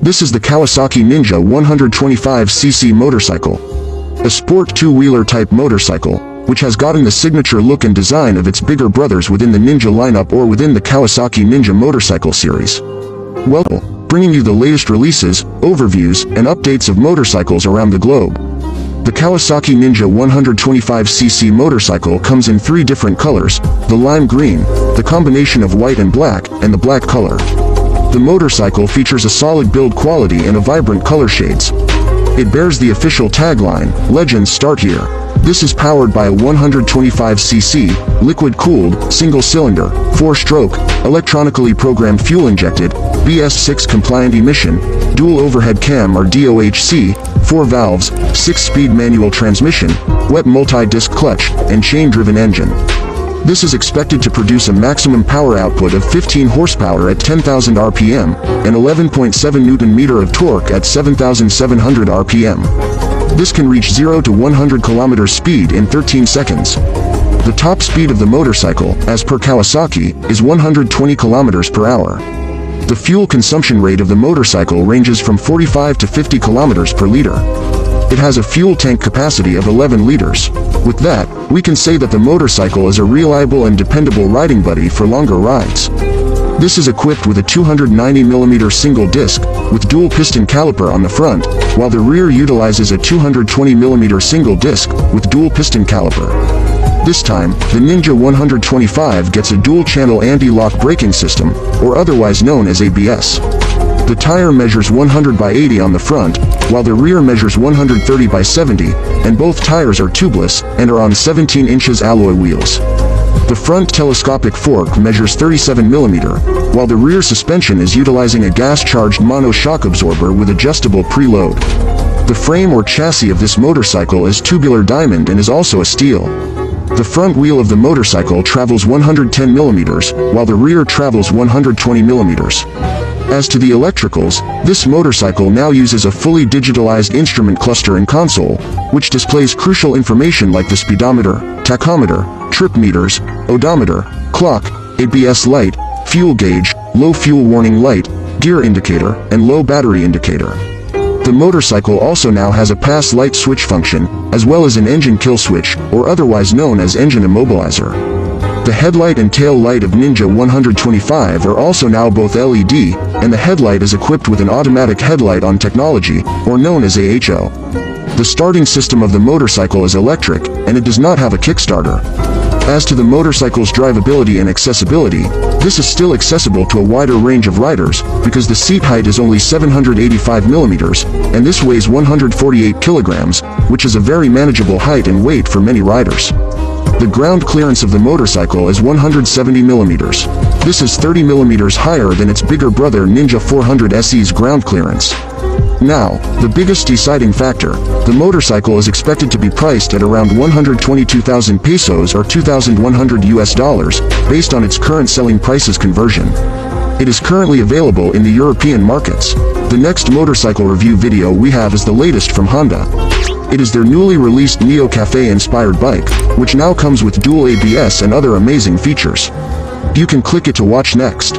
This is the Kawasaki Ninja 125cc motorcycle. A sport two-wheeler type motorcycle, which has gotten the signature look and design of its bigger brothers within the Ninja lineup or within the Kawasaki Ninja motorcycle series. Welcome, bringing you the latest releases, overviews, and updates of motorcycles around the globe. The Kawasaki Ninja 125cc motorcycle comes in 3 different colors: the lime green, the combination of white and black, and the black color. The motorcycle features a solid build quality and a vibrant color shades. It bears the official tagline, "Legends start here." This is powered by a 125cc, liquid-cooled, single-cylinder, 4-stroke, electronically programmed fuel-injected, BS6 compliant emission, dual overhead cam or DOHC, 4 valves, 6-speed manual transmission, wet multi-disc clutch, and chain-driven engine. This is expected to produce a maximum power output of 15 horsepower at 10,000 RPM, and 11.7 Nm of torque at 7,700 RPM. This can reach 0 to 100 km speed in 13 seconds. The top speed of the motorcycle, as per Kawasaki, is 120 km per hour. The fuel consumption rate of the motorcycle ranges from 45 to 50 km per liter. It has a fuel tank capacity of 11 liters. With that, we can say that the motorcycle is a reliable and dependable riding buddy for longer rides. This is equipped with a 290mm single disc, with dual piston caliper on the front, while the rear utilizes a 220mm single disc, with dual piston caliper. This time, the Ninja 125 gets a dual-channel anti-lock braking system, or otherwise known as ABS. The tire measures 100 by 80 on the front, while the rear measures 130 by 70, and both tires are tubeless, and are on 17 inches alloy wheels. The front telescopic fork measures 37mm, while the rear suspension is utilizing a gas-charged mono shock absorber with adjustable preload. The frame or chassis of this motorcycle is tubular diamond and is also a steel. The front wheel of the motorcycle travels 110mm, while the rear travels 120mm. As to the electricals, this motorcycle now uses a fully digitalized instrument cluster and console, which displays crucial information like the speedometer, tachometer, trip meters, odometer, clock, ABS light, fuel gauge, low fuel warning light, gear indicator, and low battery indicator. The motorcycle also now has a pass light switch function, as well as an engine kill switch, or otherwise known as engine immobilizer. The headlight and tail light of Ninja 125 are also now both LED, and the headlight is equipped with an automatic headlight on technology, or known as AHO. The starting system of the motorcycle is electric, and it does not have a kickstarter. As to the motorcycle's drivability and accessibility, this is still accessible to a wider range of riders, because the seat height is only 785mm, and this weighs 148 kilograms, which is a very manageable height and weight for many riders. The ground clearance of the motorcycle is 170mm. This is 30mm higher than its bigger brother Ninja 400 SE's ground clearance. Now, the biggest deciding factor, the motorcycle is expected to be priced at around 122,000 pesos or $2,100 based on its current selling prices conversion. It is currently available in the European markets. The next motorcycle review video we have is the latest from Honda. It is their newly released Neo Cafe inspired bike, which now comes with dual ABS and other amazing features. You can click it to watch next.